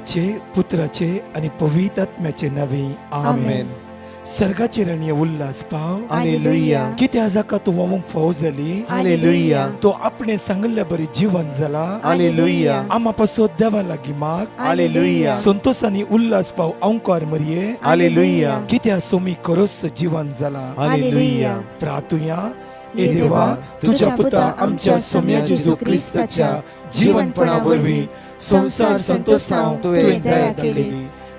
पित्याचे, पुत्राचे आणि पवित्र आत्म्याचे नवे आमेन. सर्गाचे रणीय उल्हास पाव हालेलुया. किती आजाका तू वमूक फौज झाली हालेलुया. तो आपणे सांगल्या बरी जीवन झाला हालेलुया. आम्हापासून देवा लागी माग हालेलुया. संतोष आणि उल्हास पाव अंकार मरिये हालेलुया. कित्या सोमी करोस जीवन झाला हालेलुया. प्रार्थुया ए देवा तुझ्या पुता आमच्या सौम्या जेजू ख्रिस्ताच्या जीवनपणावरवी संसार संतोषांव तुवें दया केली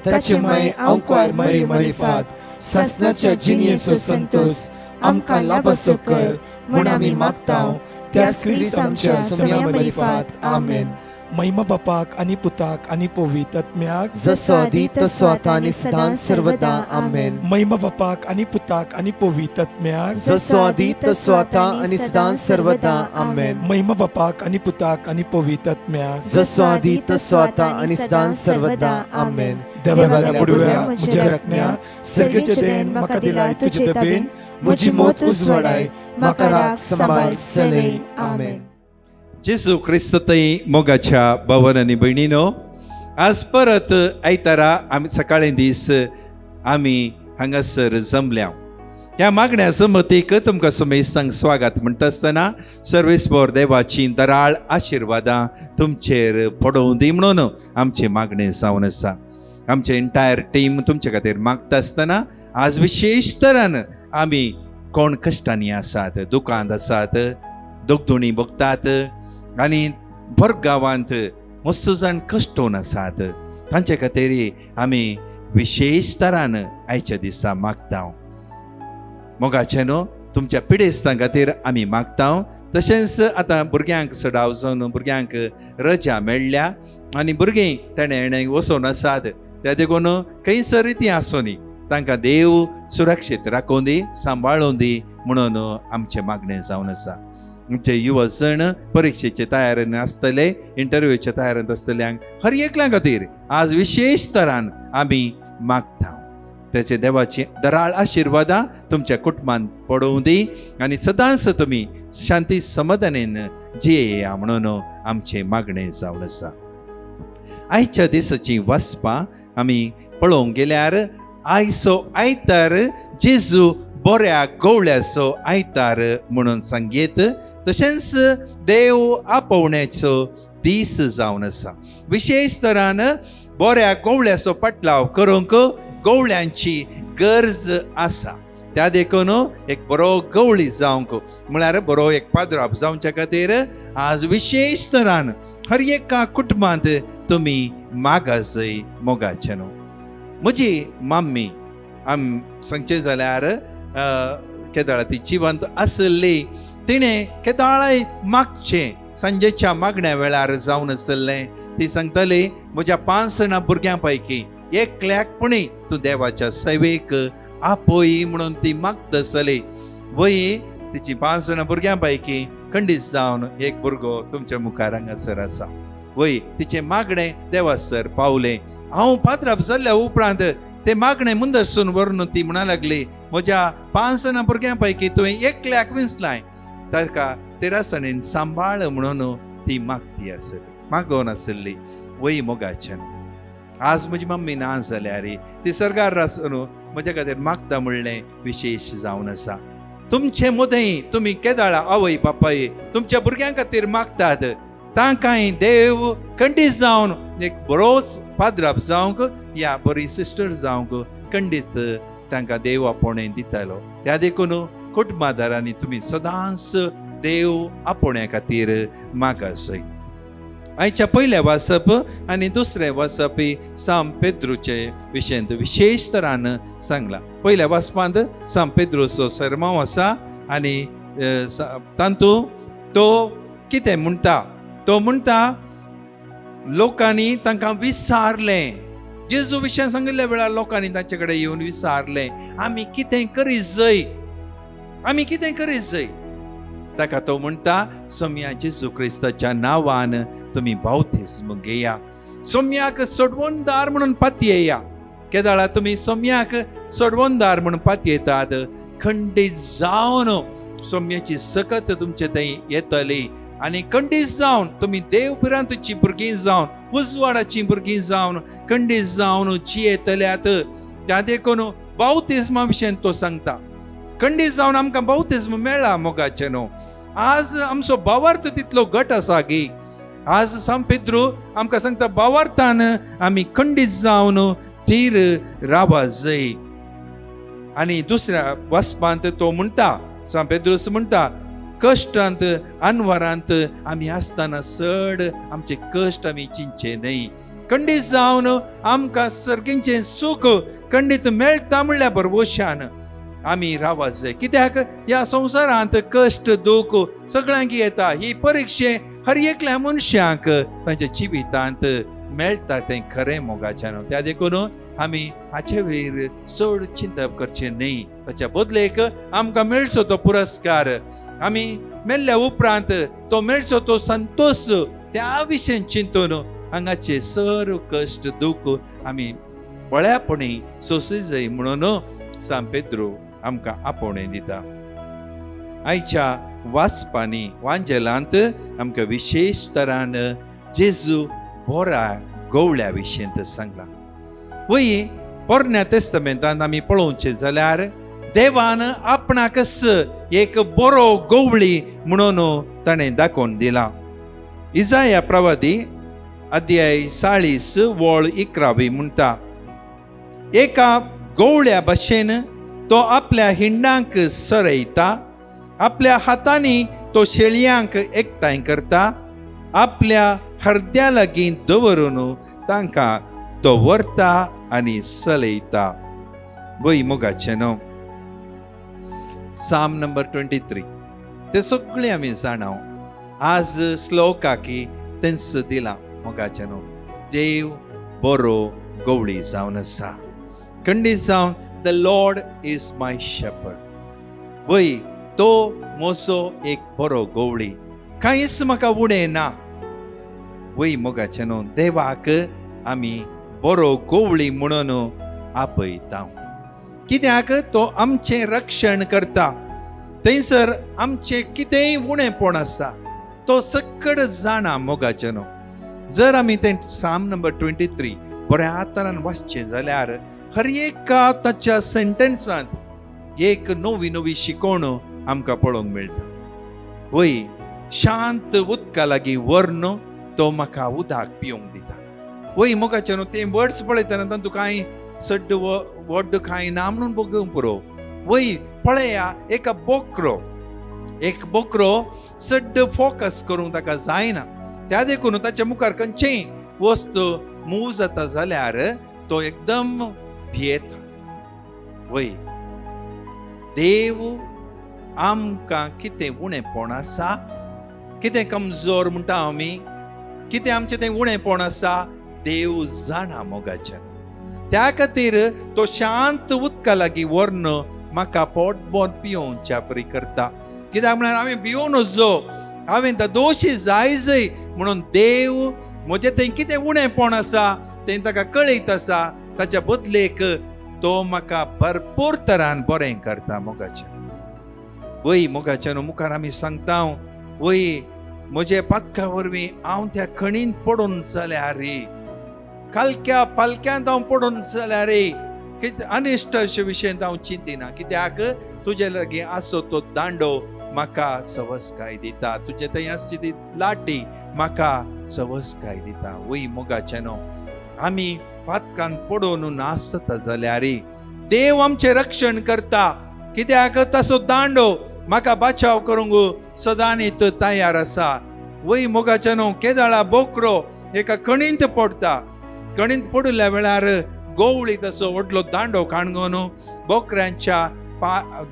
ताचे माय अंकार मरी मरिफात ससनाच्या जिनियेचो संतोष आमकां लाभसो कर म्हूण आमी मागतांव त्या क्रिस्त आमच्या सौम्या मरिफात आमेन. महिमा बापाक आणि पुताक आणि पवित्र आत्म्याक जसो आदी तसो आता आणि सदां सर्वदा आमेन. महिमा बापाक आणि पुताक आणि पवित्र आत्म्याक जसो आदी तसो आता आणि सदां सर्वदा आमेन. महिमा बापाक आणि पुताक आणि पवित्र आत्म्याक जसो आदी तसो आता आणि सदां सर्वदा आमेन. देवाला पुडव्या म्हज्या रत्न्या सर्गेचे देन म्हाका दिलाय तुझे दबेन म्हजी मोत उजवाडाय म्हाका राख सांबाळ सलय आमेन. जेजू ख्रिस्ततय मोगाच्या भावन आनी भयणीनो, आज परत आयतारा आमी सकाळी दीस आमी हांगासर जमल्या. ह्या मागण्या समतीक तुमकां समेस्तांक स्वागत म्हणटा आसतना सर्वेस्पर देवाची दराळ आशिर्वादां तुमचेर पडोवं दी म्हणून आमचे मागणे जावन आसा. आमचे एंटायर टीम तुमचे खातीर मागता आसतना आज विशेश तरान आमी कोण कश्टांनी आसात, दुखांत आसात, दोगदुणी भोगतात आनी भर गांवांत मस्त जाण कश्टोवन आसात, तांचे खातीर आमी विशेष तरान आयच्या दिसा मागता. मोगाचे न्हू, तुमच्या पिडेस्तां खातीर आमी मागता. तशेंच आतां भुरग्यांक सडाव जावन भुरग्यांक रजा मेळ्ळ्या आनी भुरगीं तेणे वचोन आसात, त्या देखून खंयसर रिती आसुनी तांकां देव सुरक्षीत राखूं दी, सांबाळूं दी म्हणून आमचें मागणें जावन आसा. आमचे युवा जण परीक्षेचे तयारेन आसतले, इंटरव्यूचे तयारेंत आसतल्यांक हर एकल्या खातीर आज विशेष तरान आमी मागता. त्याचे देवाची दराळ आशिर्वादां तुमच्या कुटुंबांत पडोवं दी आनी सदांच तुमी शांती समाधानेन जियेया म्हणून आमचे मागणें जावन आसा. आयच्या दिसाची वाचपां आमी पळोवंक गेल्यार आयचो आयतार जेजू बऱ्या गवळ्याचो आयतार म्हणून सांगयत. तशेंच देव आपोवण्याचो दीस जावन आसा. विशेष तरान बऱ्या गवळ्याचो पटलाव करूंक गवळ्यांची गरज आसा. त्या देखून एक बरो गवळी जावंक म्हळ्यार बरो एक पाद्राप जावच्या खातीर आज विशेष तरान हर एका कुटुंबांत तुमी मागासय मोगाचे न्हू. म्हजी माम्मी सांगचें जाल्यार केदाळ ती जिवंत आसली, तिणें केदाळय मागचें सांजेच्या मागण्या वेळार जावन आसलें. ती सांगताली म्हज्या 5 जाणां भुरग्यां पैकी एकल्याकपणी तूं देवाच्या सेवेक आपय म्हणून ती मागता आसली. वय तिची 5 जाणां भुरग्यां पैकी खंडीत जावन एक भुरगो तुमच्या मुखार हांगासर आसा. वय तिचें मागणें देवासर पावलें. हांव पाद्राप जाल्ल्या उपरांत ते मागणें मुंदरसून व्हरून ती म्हणा लागली म्हज्या 5 जाणां भुरग्यां पैकी तुवें एकल्याक विंचलाय, ताका 13 सांबाळ म्हणून ती मागती आसली, मागोवन आसली. वय मोगाच्यान आज म्हजी मम्मी ना जाल्यार ती सरकार आसून म्हज्या खातीर मागता म्हणलें विशेष जावन आसा. तुमचे मोदय तुमी केदाळा आवय बापाय तुमच्या भुरग्यां खातीर मागतात, तांकांय देव खंडीत जावन एक बरोच पाद्राप जावंक या बरी सिस्टर जावंक खंडीत तांकां देव आपोवणें दितालो. त्या देखून कुटुंबादारांनी तुमी सदांच देव आपोवण्या खातीर मागासय. आयच्या पयल्या वाचप आनी दुसरें वाचप सांत पेद्रूचे विशयंत विशेष तरान सांगला. पयल्या वाचपांत सांत पेद्रूचो सर्मांव आसा आनी तातूंत तो कितें म्हणटा, तो म्हणटा लोकांनी तांकां विचारलें, जेजू विशयी सांगिल्ल्या वेळार लोकांनी तांचे कडेन येवन विचारलें आमी कितें करीत जाय, आमी कितें करीत जाय. ताका तो म्हणटा सौम्या जेजू क्रिस्ताच्या नांवान तुमी बावतिस्म घेया, सौम्याक सोडवणदार म्हणून पातयेया. केदाळा तुमी सौम्याक सोडवणदार म्हणून पातयेतात, खंडीत जावन सौम्याची सकत तुमचे थंय येतली आनी खंडीत जावन तुमी देव पिरांतची भुरगीं जावन उजवाडाची भुरगीं जावन खंडीत जावन जियेतल्यात. त्या देखून बावतिस्मा विशयी तो सांगता. खंडीत जावन आमकां बावतिस्म मेळ्ळा मोगाचे न्हू. आज आमचो भावार्थ तितलो घट आसा की आज सांत पेद्रू आमकां सांगता भावार्थान आमी खंडीत जावन थीर रावा जाय. आनी दुसऱ्या वचपांत तो म्हणटा, सांत पेद्रूस म्हणटा, कश्टांत अनवरांत आमी आसतना चड आमचे कश्ट आमी चिंचे न्हय. खंडीत जावन आमकां सर्गींचें सूख खंडीत मेळटा म्हणल्या बरोबरशान आमी रावा जाय. कित्याक ह्या संवसारांत कश्ट दूख सगळ्यांक येता. ही परिक्षे हर एकल्या मनशाक तांच्या जिवितांत मेळटा तें खरें मोगाच्यान. त्या देखून आमी हाचे वयर चड चिंतप करचें न्हय. ताच्या बदलेक आमकां मेळचो तो पुरस्कार, आमी मेल्ल्या उपरांत तो मेळचो तो संतोष, त्या विशयी चिंतून हांगाचे सर्व कश्ट दूख आमी बळ्यापणी सोंसूं जाय म्हणून सांत पेद्रू आमकां आपोवणें दिता. आयच्या वाचपांनी वांजेलांत आमकां विशेश तरान जेजू बोरा गवळ्या विशयी सांगला. वय पोरण्या तेस्तमेंतांत आमी पळोवचें जाल्यार देवान आपणाकच एक बरो गवळी म्हणून ताणें दाखोवन दिला. इजाया प्रवादी अध्याय 40 वळ 11 म्हणटा, एका गवळ्या भाशेन तो आपल्या हिंडांक सरयता, आपल्या हातांनी तो शेळयांक एकठांय करता, आपल्या हरद्या लागीं दवरून तांकां तो व्हरता आनी चलयता. वय मोगाचे न्हू. साम नंबर 23 ते सगळे आमी जाणाव. आज श्लोकाकी तेंच दिला मोगाचे न्हू. देव बरो गवळी जावन आसा. खंडीत जावन the Lord is my shepherd. वय तो मोसो एक बरो गवळी, कांयच म्हाका उणें ना. वय मोगाचे न्हू. देवाक आमी बरो गवळी म्हणून आपयता. कित्याक तो आमचें रक्षण करता. थंयसर आमचें कितेंय उणेंपण आसा तो सकड जाणा मोगाचे न्हू. जर आमी तें साम नंबर 23 बऱ्या तरान वाचचें जाल्यार हर एका ताच्या सेंटेन्सांत एक नवी नवी शिकवण आमकां पळोवंक मेळटा. वय शांत उदका लागीं व्हरून तो म्हाका उदक पिवंक दिता. वय मोगाचे न्हू. ते वर्ड्स पळयतना तातूंत कांय सड्ड वड्ड कांय ना म्हणून बघूंक पुरो. वय पळया, एक बोकरो सड्ड फोकस करूंक ताका जायना. त्या देखून ताच्या मुखार खंयचेय वस्त मूव जाता जाल्यार तो एकदम भियेता. वय देव आमकां कितें उणेंपण आसा, कितें कमजोर म्हणटा आमी, कितें आमचें तें उणेंपण आसा देव जाणा मोगाचें. त्या खातीर तो शांत उदका लागीं व्हरून म्हाका पोटभर पिवोवच्या परी करता. कित्याक म्हळ्यार हांवें भिवूं नजो, हांवें दोशी जाय म्हणून देव म्हजें तें कितें उणेंपण आसा तें ताका कळयत आसा. ताच्या बदलेक तो म्हाका भरपूर तरान बरें करता मोगाचें. वय मोगाचें न्हू. मुखार आमी सांगता, वय म्हजे पातका वरवीं हांव त्या खणींत पडून जाल्यार रे, कालक्या पालक्यांत हांव पडून जाल्यार रे, अनिश्ट विशयेंत हांव चिंतिना. कित्याक तुजे लागीं आसो तो दांडो म्हाका सवस्काय दिता. तुजे थंय आसची ती लाटी म्हाका सवस्काय दिता. वय मोगाचें न्हू. आमी पातकांत पडून नासता जाल्यार देव आमचें रक्षण करता. कित्याक ताचो दांडो म्हाका बचाव करूंक सदांच तयार आसा. वय मोगाचें न्हू. केदाळा बोकरो एका कणींत पडटा. कणींत पडिल्ल्या वेळार गवळी तसो व्हडलो दांडो काणगून बोकऱ्यांच्या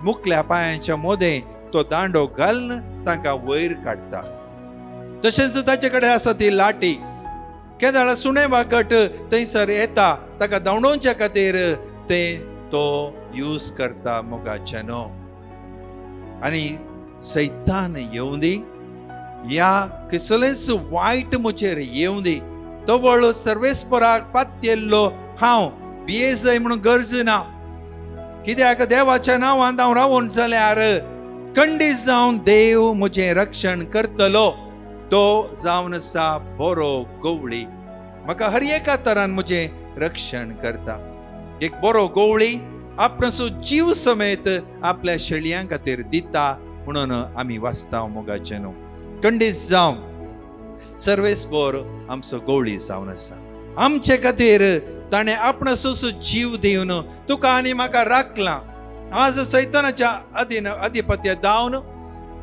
मुखल्या पांयांच्या मदें तो दांडो घालून तांकां वयर काडटा. तशेंच ताचे कडेन आसा ती लाटी. केदाळा सुणे वाकट थंयसर येता, ताका धांवडोवच्या खातीर तें तो यूज करता मोगाचें न्हू. आनी सैतान येवं दी, ह्या कसलेंच वायट म्हजेर येवं दी. तो वळ सर्वेस्पराक पातयेल्लो हांव भिये जाय म्हणून गरज ना. कित्याक देवाच्या नांवांत हांव रावून जाल्यार खंडीत जावन देव म्हजें रक्षण करतलो. तो जावन आसा बरो गवळी म्हाका हर एका तरान म्हजें रक्षण करता. एक बरो गवळी आपणाचो जीव समेत आपल्या शेळयां खातीर दिता म्हणून आमी वाचता मोगाचे न्हू. खंडीत जावन सर्वेस्पर आमचो गवळी जावन आसा. आमचे खातीर ताणें आपणाचो जीव दिवन तुका आनी म्हाका राखला. आज सैतानाच्या अधिपत्य दावन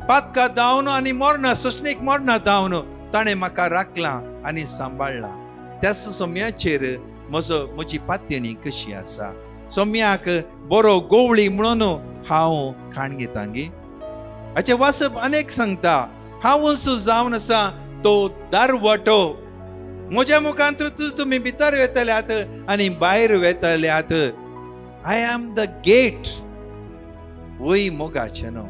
पातका दावन आनी मरणा सोंसणीक मरणा दावन ताणें म्हाका राखला आनी सांबाळला. त्याच सोम्याचेर म्हजी पातयणी कशी आसा. सोम्याक बरो गवळी म्हणून हांव खाण घेता गे. हाचे वासप अनेक सांगता. हांवूच जावन आसा तो दारवाटो. म्हज्या मुखांतूच तुमी भितर वेतल्यात आनी भायर वेतल्यात. I am the gate. वय मोगाचे न्हू.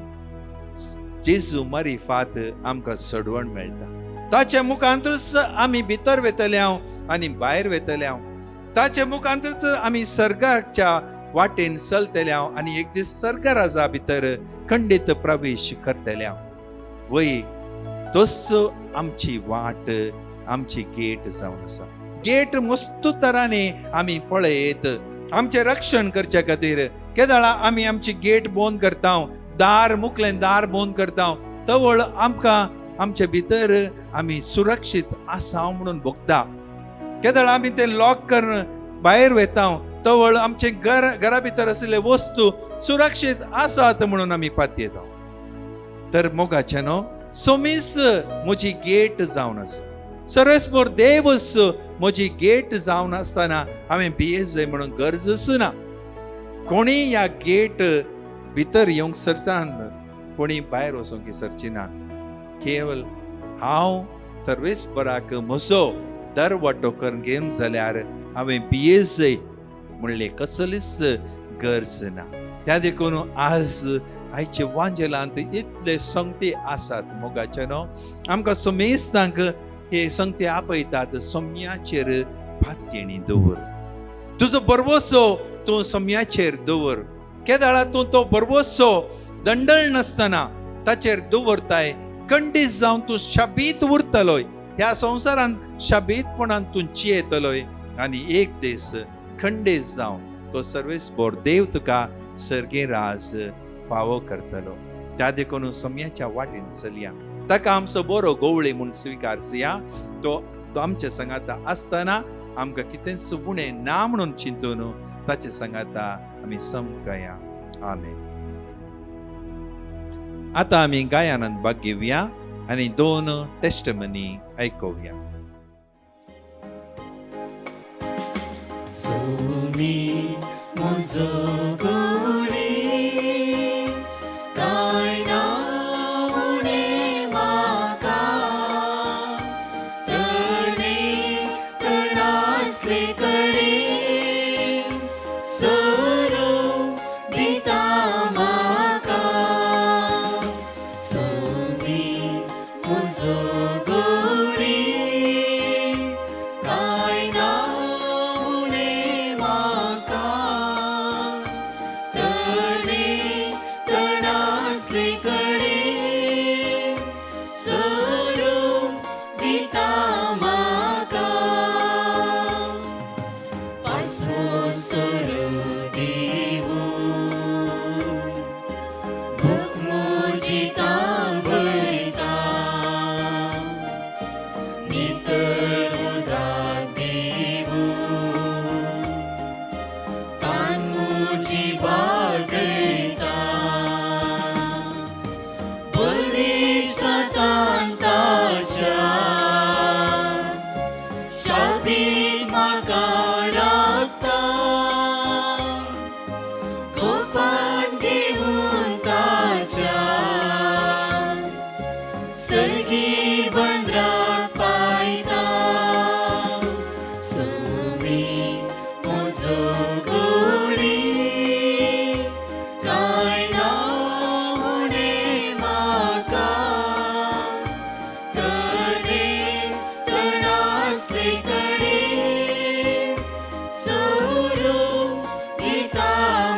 जेजू मारिफात आमकां सोडवण मेळटा. ताच्या मुखांतूच आमी भितर वेतल्या आनी भायर वेतल्या. ताच्या मुखांतूच आमी सर्गाच्या वाटेन चलतल्या आनी एक दीस सर्ग राजा भितर खंडीत प्रवेश करतल्या. वय तोच आमची वाट आमची गेट जावन आसा. गेट मस्त तराने आमी पळयत आमचे रक्षण करचे खातीर. केदाळा आमी आमची गेट बंद करता, दार मुकलें दार बंद करता, तवळ आमकां आमचे भितर आमी सुरक्षीत आसा म्हणून भोगता. केदाळा आमी ते लॉक करून भायर वेता, तवळ आमचे घरा भितर आशिल्ले वस्तू सुरक्षीत आसात म्हणून आमी पातयेता. तर मोगाचे न्हू, सोमीस म्हजी गेट जावन आसा. सर्वेस्पर देवच म्हजी गेट जावन आसतना हांवें भियेत जाय म्हणून गरजच ना. कोणी ह्या गेट भितर येवंक सरचान, कोणी भायर वचोंक सरची ना. केवळ हांव सर्वेस्पराक म्हजो दरवाटो करून घेवन जाल्यार हांवें भियेत जाय म्हणले कसलीच गरज ना. त्या देखून आज आयचे वांजेलांत इतले संगती आसात मोगाचे न्हू. आमकां सोमेस्तांक हे संगती आपयतात. सोम्याचेर पातयणी दवर. तुजो बरवसो तूं सोम्याचेर दवर. केदाळा तूं तो बरवसो दंडळ नासतना ताचेर दवरताय. खंडीत जावन तूं शाबीत उरतलोय. ह्या संवसारान शाबीतपणान तूं जियेतलोय आनी एक दीस खंडीत जावन तो सर्वेस्पर देव तुका सर्गे राज फावो करतलो. त्या देखून सोम्याच्या वाटेन चलया. ताका आमचो बरो गवळी म्हूण स्विकारचया. तो आमच्या संगाता आसतना आमकां कितेंच उणें ना म्हणून चिंतून ताचे संगाता आमी समकया. आमेन. आता आमी गायनांत भाग घेवया आनी 2 टेस्टमनी आयकुया. सोमी म्हजो गवळी कांय ना उणें म्हाका. तणें तणासले कडेन सोडून दिता म्हाका. सोमी म्हजो गवळी कांय ना उणें म्हाका. तणें तणासले कडेन सोडून दिता म्हाका. पासवो सोडून दिवून भूक म्हजी तांबयता. नितळ उदक दिवून तान म्हजी बागयता. बलिश्टान ताच्या शाबीत म्हाका राखता. कोपान घेवून ताच्या सर्गी बंदराक पायता. सोमी म्हजो गवळी कांय ना उणें म्हाका. तणें तणासले कडेन सोडून दिता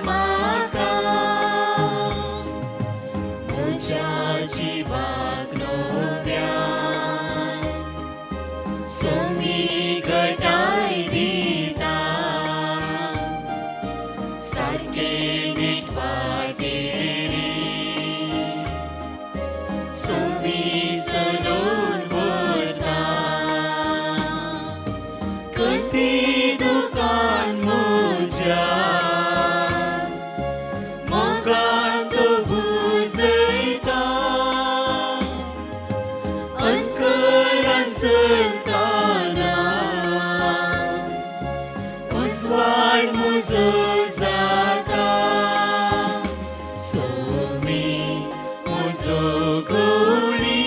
म्हाका. म्हज्या जिवाक नव्यान सोमी घटाय दिता सारके नीट वाटेरी सोमी सलोन बोलता कधी दुकान मोजा मोगान तो बुजयता अंकरान संताना उजवाड मुजो जाता सोमी मुजो गोडी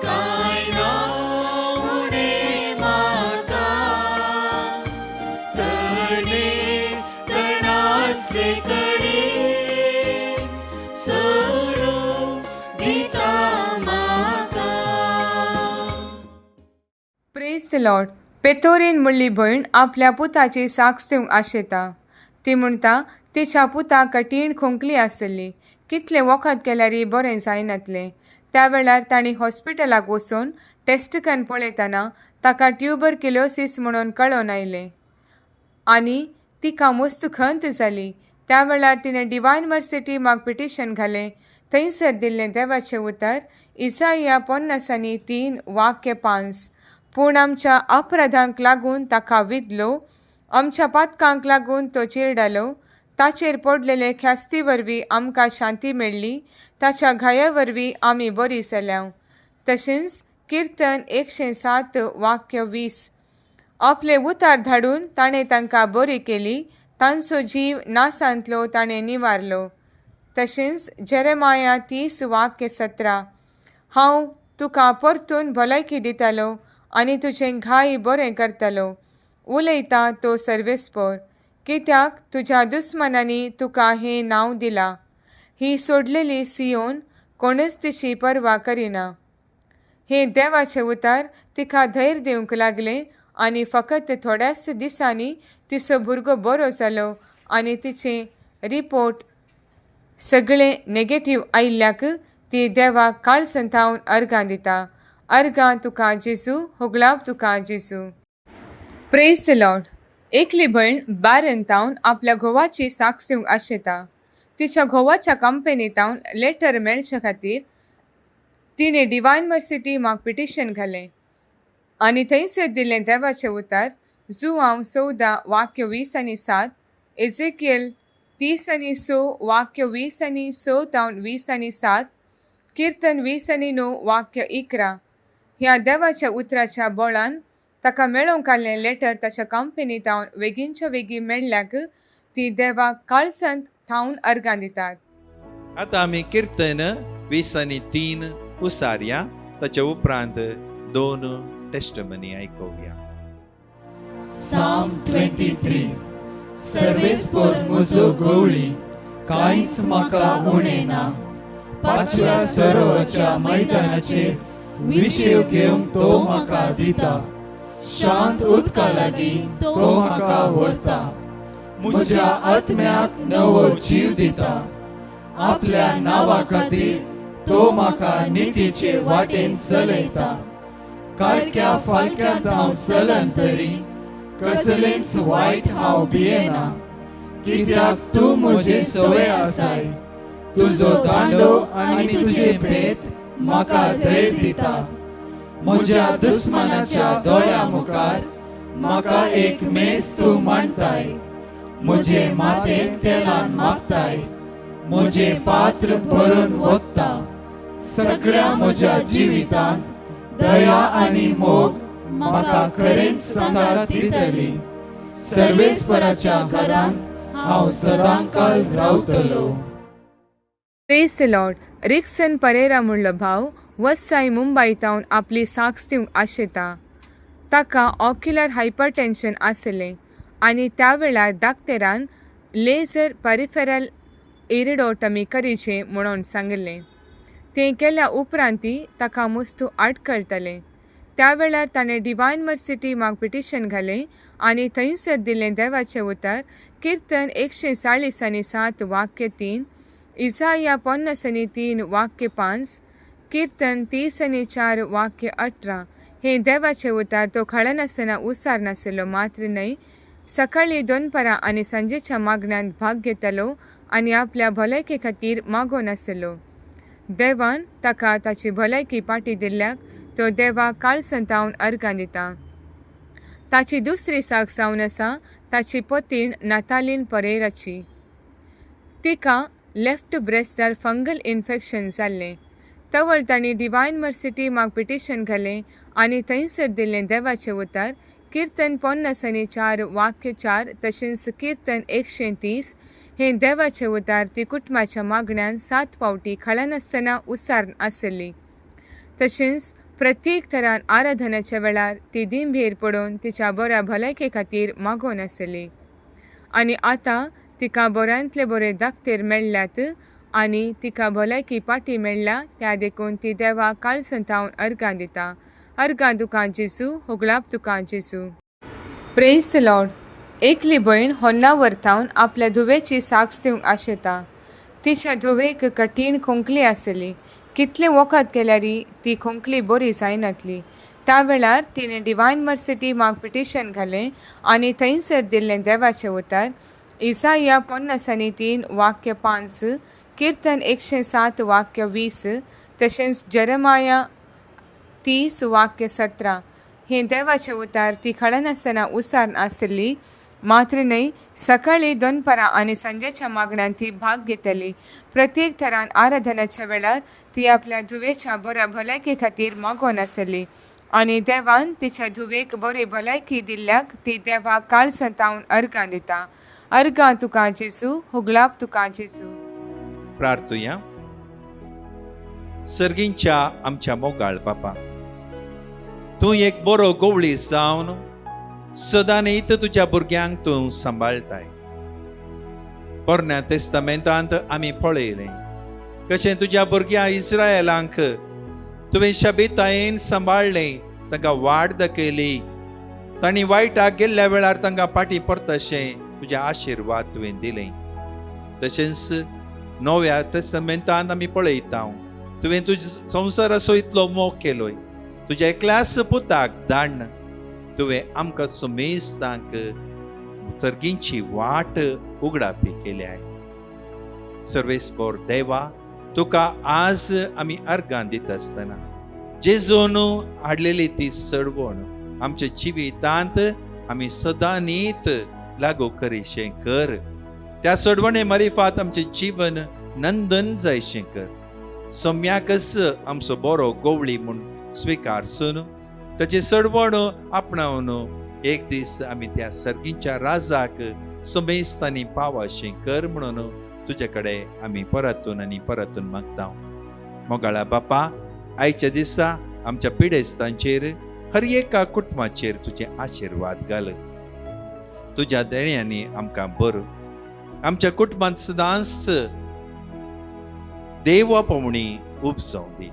काय ना उणे माका तणे तणासले कडे सोरो दिता माका. Praise the Lord. पेतोरीन म्हणली भयण आपल्या पुताची साक्ष दिवंक आशेता. ती म्हणटा तिच्या पुता कठीण खोंकली आसली, कितले वखद केल्यारय बरें जायनातलें. त्या वेळार तांणी हॉस्पिटलाक वचून टेस्ट करून पळयतना ताका ट्युबरक्युलोसीस म्हणून कळोन आयलें आनी तिका मस्त खंत जाली. त्या वेळार तिणें डिवायन मर्सिटी माग पिटिशन घालें. थंयसर दिल्लें देवाचें उतर इसाया 50:3-5. पूण आमच्या अपराधांक लागून ताका विधलो, आमच्या पातकांक लागून तो चिरडालो. ताचेर पडलेले ख्यास्ती वरवीं आमकां शांती मेळ्ळी, ताच्या घाया वरवीं आमी बरी जाल्यां. तशेंच किर्तन 107:20. आपले उतार धाडून ताणें तांकां बरी केली, तांचो जीव नासांतलो ताणें निवारलो. तशेंच जेरेमाया 30:17. हांव तुका परतून भलायकी दितालो आनी तुजें घाय बरें करतलो. उलयता तो सर्वेस्पर, कित्याक तुज्या दुस्मनांनी तुका हें नांव दिलां. ही सोडलेली सियोन कोणूच तिची पर्वा करिना. हे देवाचें उतार तिका धैर्य दिवंक लागलें आनी फकत थोड्याच दिसांनी तिचो भुरगो बरो जालो आनी तिचें रिपोर्ट सगळें नेगेटीव आयिल्ल्याक ती देवाक काळसंतावन अर्गां दिता. अर्गां तुका जेजू, होगलाब तुका जेजू. Praise the Lord. एकली भयण बारंतावन आपल्या घोवाची साक्ष दिवंक आशेता. तिच्या घोवाच्या कंपनीतावन लेटर मेळचे खातीर तिणें डिवायन मर्सिटी माग पिटिशन घालें आनी थंयसर दिल्लें देवाचें उतार जुआंव 14:20-7, एझेकियल 30:6:20-6-20-7, किर्तन 20:9-11. ह्या देवाच्या उतराच्या बळान ताका मेळोवंक आसलें लेटर ताच्या कंपनीतावन बेगीनच्या बेगीन मेळ्ळ्याक ती देवाक काळसंत थावन अर्गां दितात. आतां आमी किर्तन 20:3 उसारया. ताच्या उपरांत 2 टेस्टमनी आयकुया. Psalm 23. सर्वेस्पर म्हजो गवळी, कांयच म्हाका उणें ना. पांचव्या सरोवराच्या मैदानाचेर विशेव घेवंक तो म्हाका दिता. शांत उदका लागीं तो म्हाका व्हरता. म्हज्या आत्म्याक नवो जीव दिता. आपल्या नांवा खातीर तो म्हाका नितीचे वाटेन चलयता. काळक्या फालक्यांत हांव चलन तरी कसलेंच वायट हांव भियेना. कित्याक तूं म्हजे सवय आसाय. तुजो दांडो आनी तुजे भेट म्हाका धैर्य दिता. म्हज्या दुस्मनाच्या दोळ्या मुखार म्हाका एक मेज तूं मांडताय. म्हजे माथेर तेलान मागताय. म्हजे पात्र भरून वता. सगळ्या म्हज्या जिवितांत दया आनी मोग म्हाका खरेंच संगात दितली. सर्वेस्पराच्या घरांत हांव सदांकाल रावतलो. Praise the Lord. Rixon Pereira म्हणलो भाव वसाई मुंबईतावन आपली साक्ष दिवंक आशेता. ताका ऑक्युलर हायपरटेन्शन आसलें आनी त्या वेळार डाक्टरान लेझर पेरिफेरल इरिडोटमी करीचें म्हणून सांगलें. तें केल्या उपरांती ताका मस्तू आडकळटलें. त्या वेळार ताणें डिवायन मर्सिटी माग पिटिशन घालें आनी थंयसर दिल्लें देवाचें उतर किर्तन 140:7-3, इसाया 50:3-5, किर्तन 30:4-18 हे देवाचे उतार तो खळनासतना उसार नासलो, मात्र न्हय, सकाळी दनपारां आनी सांजेच्या मागण्यांत भाग घेतलो आनी आपल्या भलायके खातीर मागो नासलो. देवान ताका ताची भलायकी पाटी दिल्ल्याक तो देवाक काळसंतावन अर्गां दिता. ताची दुसरी साक जावन आसा ताची पतीण नातालीन परेराची. तिका लेफ्ट ब्रेस्टार फंगल इन्फेक्शन जाल्लें. तवळ तांणी डिवायन मर्सिटी माग पिटिशन घालें आनी थंयसर दिल्लें देवाचें उतार किर्तन 50:4 वाक्य 4 तशेंच किर्तन 130 हें देवाचें उतार ती कुटुंबाच्या मागण्यांत 7 फावटी खळनासतना उसार आसली. तशेंच प्रत्येक तरान आराधनाच्या वेळार ती दिमभेर पडोवन तिच्या बऱ्या भलायके खातीर मागोन आसली. आनी आतां तिका बऱ्यांतले बरे दाखतेर मेळ्ळ्यात आनी तिका भलायकी पाटी मेळ्ळ्या, त्या देखून ती देवाक काळसंतावन अर्गां दिता. अर्गां तुका जेजू, होगलाप तुका जेजू. Praise the Lord. एकली भयण होन्ना वर्तावन आपल्या धुवेची साक्स दिवंक आशेता. तिच्या धुवेक कठीण खोंकली आसली. कितले वखद केल्यारी ती खोंकली बरी जायनातली. त्या वेळार तिणें डिवायन मर्सिटी माग पिटिशन घालें आनी थंयसर दिल्लें देवाचें उतार इसाया 50:3 वाक्य 5, किर्तन 107 वाक्य 20 तशेंच जेरेमाया 30 वाक्य 17 हें देवाचें उतार ती खळनासतना उसार आसली, मात्र न्हय, सकाळी दनपारां आनी सांजेच्या मागण्यांत ती भाग घेतली. प्रत्येक तरान आराधनाच्या वेळार ती आपल्या धुवेच्या बऱ्या भलायके खातीर मागोन आसली आनी देवान तिच्या धुवेक बरी भलायकी दिल्ल्याक ती देवाक काळसंतावन अर्गां दिता. अर्गां तुका जेजू, होगलाप तुका जेजू. प्रार्थुया. सर्गींच्या आमच्या मोगाळ बापा, तूं एक बरो गवळी जावन सदां नीत तुज्या भुरग्यांक तूं सांबाळताय. पोरण्या तेस्तामेंतांत आमी पळयलें कशें तुज्या भुरग्या इस्रायेलांक तुवें शबितायेन सांबाळलें, तांकां वाड दाखयली. तांणी वायटाक गेल्ल्या वेळार तांकां फाटीं परतशें तुजें आशिर्वाद तुवें दिलें. तशेंच नव्या तेस्तामेंतांत आमी पळयता तुवें तुज्या संवसाराचो इतलो मोग केलोय. तुज्या एकल्याच पुताक धाडन तुवें आमकां समेस्तांक सर्गींची वाट उगडापी केल्या. सर्वेस्पोर देवा, तुका आज आमी अर्गां दित आसतना जेजून हाडलेली ती सडवण आमच्या जिवितांत आमी सदां नीत लागू करीशें कर. त्या सडवणे मारिफात आमचें जीवन नंदन जायशें कर. सम्याकच आमचो बरो गवळी म्हूण स्विकारसून ताची सडवण आपणावन एक दीस आमी त्या सर्गींच्या राजाक समेस्तांनी पावशें कर म्हणून तुजे कडेन आमी परतून आनी परतून मागता. मोगाळा बापा, आयच्या दिसा आमच्या पिडेस्तांचेर हर एका कुटुंबाचेर तुजे आशिर्वाद घाल. तुज्या देण्यांनी आमकां बर. आमच्या कुटुंबांत सदांच देवपवणी उपजावं दी.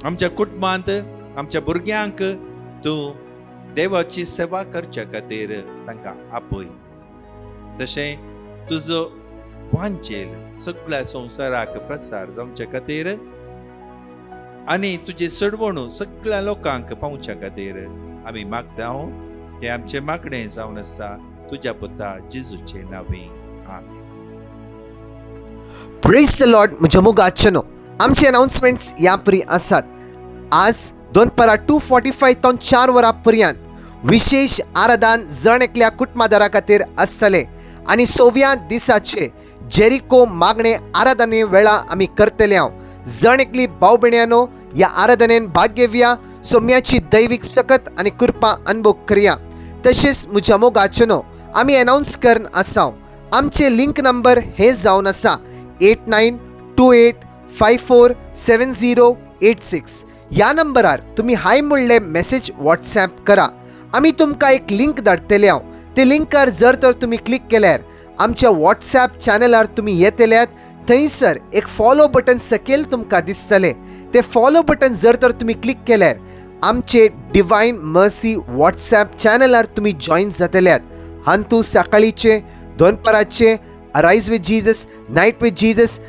आमच्या कुटुंबांत आमच्या भुरग्यांक तूं देवाची सेवा करच्या खातीर तांकां आपय. तशें तुजो वांचेल सगळ्या संवसाराक प्रसार जावच्या खातीर आनी तुजी सडवण सगळ्या लोकांक पावच्या खातीर आमी मागता. हे आमचें मागणें जावन आसा तुज्या पुता जेजूचे नांवी. आमीन. Praise the Lord. म्हज्या मोगाचेनो आमचे अनाउन्समेंट्स ह्या परी आसात. आज दनपारां 2:45 तो 4 वरां पर्यंत विशेष आराधन जण एकल्या कुटुंबादारा खातीर आसतले आनी 6व्या दिसाचे जेरिको मागणे आराधने वेळा आमी करतले. जण एकली भाव भयण्यांनो, ह्या आराधनेन भाग घेवया. सोम्याची दैवीक सकत आनी कृपा अनुभव करया. तशेंच म्हज्या मोगाचेनो आमी अनाउन्स करन आसा. आमचे लिंक नंबर हे जावन आसा 8928547086. ह्या नंबरार तुमी हाय म्हणले मेसेज व्हॉट्सॲप करा. आमी तुमकां एक लिंक धाडटले. ते लिंकार जर तर तुमी क्लिक केल्यार आमच्या व्हॉट्सॲप चॅनलार तुमी येतल्यात. थंयसर एक फॉलो बटन सकयल तुमकां दिसतले. ते फॉलो बटन जर तर तुमी क्लिक केल्यार आमचे डिवायन मर्सी व्हॉट्सॲप चॅनलार तुमी जॉईन जातल्यात. हांतू सकाळीचे, दनपाराचे, arise with Jesus, night with Jesus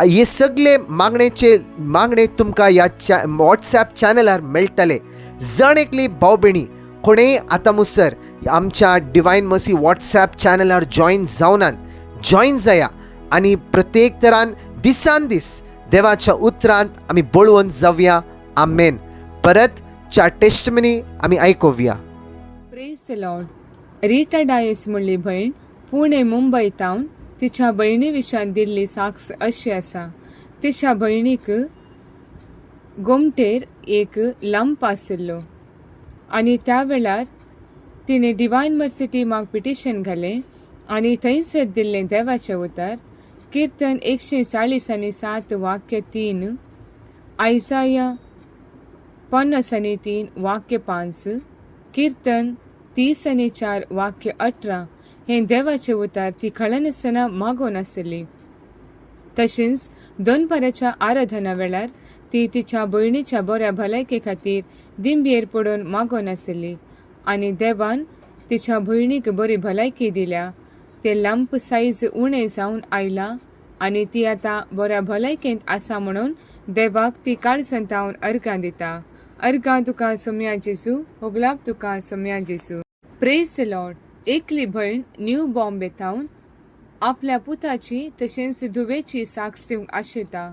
हे सगळे मागणे तुमकां ह्या व्हॉट्सॲप चॅनलार मेळटले. जण एकली भाव भयणी कोणेय आतां मुसर आमच्या डिवायन मसी व्हॉट्सॲप चॅनलार जॉईन जाया आनी प्रत्येक तरान दिसान दीस देवाच्या उतरांत आमी बळवून जावया. आमेन. परत च्या टेस्टमनी आमी आयकुया. Praise the Lord. Rita Dias म्हणली भयण पुणे मुंबयतावन तिच्या भयणी विशयान दिल्ली साक्ष अशी आसा. तिच्या भयणीक गोमटेर एक लंप आशिल्लो आनी त्या वेळार तिणें डिवायन मर्सी माग पिटिशन घालें आनी थंयसर दिल्लें देवाचें उतर कीर्तन 140:7 वाक्य 3, आयसाया 50:3 वाक्य 5, कीर्तन 30:4 वाक्य 18 हें देवाचें उतर ती कळनासतना मागोवन आशिल्ली. तशेंच दोनपराच्या आराधना वेळार ती तिच्या भयणीच्या बऱ्या भलायके खातीर दिंबयेर पडून मागोवन आशिल्ली आनी देवान तिच्या भयणीक बरी भलायकी दिल्या. ते लंप सायज उणें जावन आयला आनी ती आतां बऱ्या भलायकेंत आसा म्हणून देवाक ती काळसंतावन अर्गां दिता. अर्गां तुका सोम्या जेजू, होगलाक तुका सोम्या जेजू. Praise the Lord. एकली भयण न्यू बॉम्बेतावन आपल्या पुताची तशेंच धुवेची साक्ष दिवंक आशेता.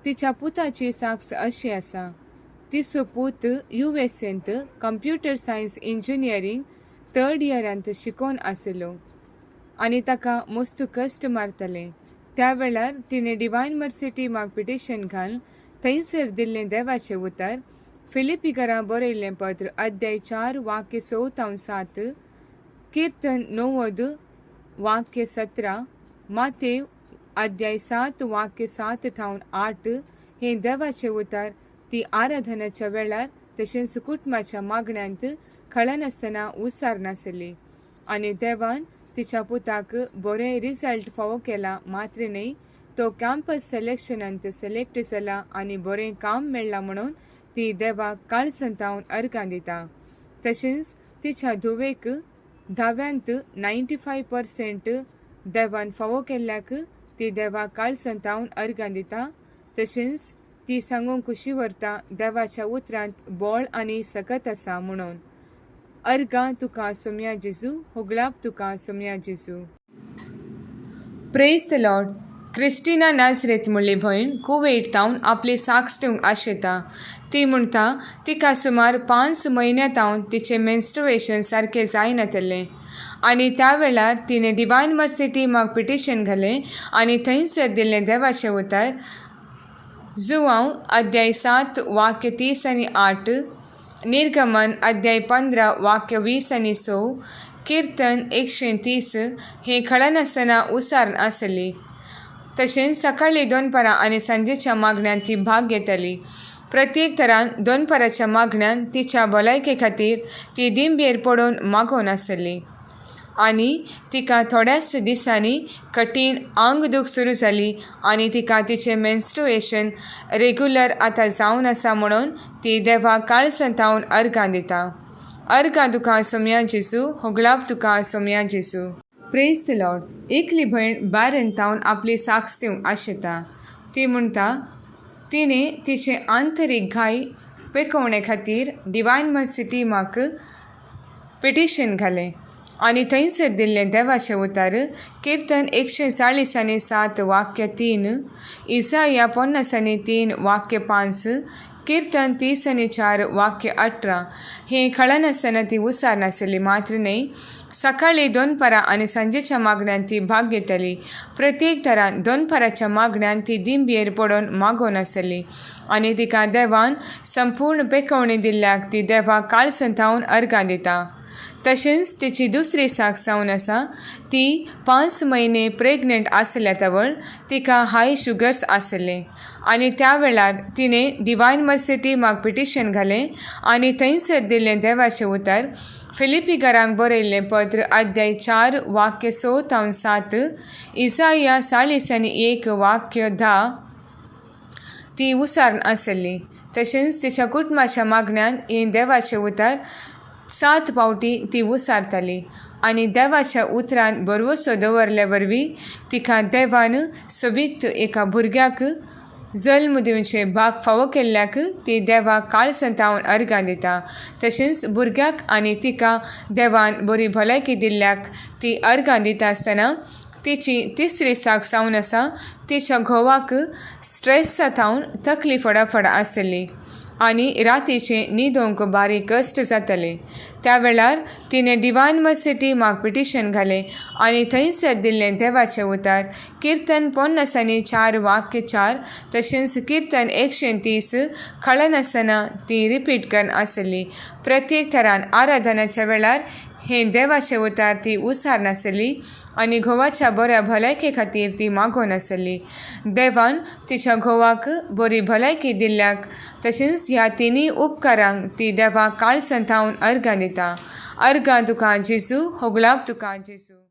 तिच्या पुताची साक्ष अशी आसा. तिचो पूत USAंत कंप्युटर सायन्स इंजिनियरींग 3rd इयरांत शिकोवन आशिल्लो आनी ताका मस्त कश्ट मारतले. त्या वेळार तिणें डिवायन मर्सी माग पिटिशन घालन थंयसर दिल्लें देवाचें उतर फिलिपिकारां बरयल्लें पत्र अध्याय 4 वाक्य 6-7, कीर्तन 90 वाक्य 17, मातेव अध्याय 7 वाक्य 7-8 हें देवाचें उतर ती आराधनाच्या वेळार तशेंच कुटुंबाच्या मागण्यांत कळनासतना उसार नाशिल्ली आनी देवान तिच्या पुताक बरें रिजल्ट फावो केला. मात्र न्हय, तो कॅम्पस सिलेक्शनांत सिलेक्ट जाला आनी बरें काम मेळ्ळां म्हणून ती देवाक काळसंतावन अर्गां दिता. तशेंच तिच्या धुवेक 10व्यांत 95% देवान फावो केल्ल्याक ती देवाक काळसंतावन अर्गां दिता. तशेंच ती सांगूंक खुशी व्हरता देवाच्या उतरांत बोळ आनी सकत आसा म्हणून. अर्गां तुका सोम्या जेजू, होगलाप तुका सोम्या जेजू. Praise the Lord. क्रिस्टिना नाझरेत म्हणली भयण कुवेतावन आपली साक्ष दिवंक आशेता. ती म्हणटा तिका सुमार 5 म्हयन्यांतावन तिचें मेन्स्ट्रुएशन सारकें जायनातलें आनी त्या वेळार तिणें डिवायन मर्सी माग पिटिशन घालें आनी थंयसर दिल्लें देवाचें उतर जुवांव अध्याय 7 वाक्य 30-8, निर्गमन अध्याय 15 वाक्य 20-6, कीर्तन 130 हें कळनासतना उसारण आसली. तशेंच सकाळीं 2 परां आनी सांजेच्या मागण्यांत ती भाग घेतली. प्रत्येक तरान 2 पराच्या मागण्यांत तिच्या भलायके खातीर ती दिंबयेर पडून मागोवन आसली आनी तिका थोड्याच दिसांनी कठीण आंग दूख सुरू जाली आनी तिका तिचें मेन्स्ट्रुएशन रेग्युलर आतां जावन आसा म्हणून ती देवाक काळसंतावन अर्गां दिता. अर्गां तुका सोम्या जेजू, होगलाप तुका सोम्या जेजू. Praise the Lord. एकली भयण बारेंतावन आपली साक्ष दिवंक आशेता. ती म्हणटा तिणें तिचें आंतरीक घाय पेकोवणे खातीर डिवायन मर्सी माग पिटिशन घालें आनी थंयसर दिल्लें देवाचें उतर कीर्तन 140:7 वाक्य 3, इसाया 50:3 वाक्य 5, कीर्तन 30:4 वाक्य 18 हें कळनासतना ती उसार नाशिल्ली. मात्र न्हय, सकाळीं 2 परां आनी सांजेच्या मागण्यांत ती भाग घेतली. प्रत्येक तरान 2 पराच्या मागण्यांत ती दिंबयेर पडून मागोवन आसली आनी तिका देवान संपूर्ण पेकवणी दिल्ल्याक ती देवाक काळसंतावन अर्गां दिता. तशेंच तिची दुसरी साक्ष जावन आसा. ती 5 म्हयने प्रेग्नंट आसल्या तवळ तिका हाय शुगर्स आसले आनी त्या वेळार तिणें डिवायन मर्सी माग पिटिशन घालें आनी थंयसर दिल्लें देवाचें उतर फिलिपिकारांक बरयल्लें पत्र अध्याय 4 वाक्य 6-7, इसाया 40:1 वाक्य 10 ती उसारण आसली. तशेंच तिच्या कुटुंबाच्या मागण्यांत हें देवाचें उतर 7 फावटी ती उसारताली आनी देवाच्या उतरान भरवोसो दवरले वरवीं तिका देवान सोबीत एका भुरग्याक जल्म दिवचे भाग फावो केल्ल्याक ती देवाक काळ संतावन अर्गां दिता. तशेंच भुरग्याक आनी तिका देवान बरी भलायकी दिल्ल्याक ती अर्गां दिता आसतना तिची 30 दिसाक सावन आसा तिच्या घोवाक स्ट्रेस जावन तकली फडाफड आसली आनी रातीचे न्हिदोंक बारीक कश्ट जाताले. त्या वेळार तिणें डिवायन मर्सीटी माग पिटिशन घालें आनी थंयसर दिल्लें देवाचें उतार किर्तन 50:4 तशेंच किर्तन 130 कळनासतना ती रिपीट करन आसली. प्रत्येक थरान आराधनाच्या वेळार हें देवाचें उतार ती उसार नासली आनी घोवाच्या बऱ्या भलायके खातीर ती मागोन आसली. देवान तिच्या घोवाक बरी भलायकी दिल्ल्याक तशेंच ह्या तिनी उपकारांक ती देवाक काळ संतावन अर्गां दिता. अर्गां तुका जेजू, होगलाक तुका जेजू.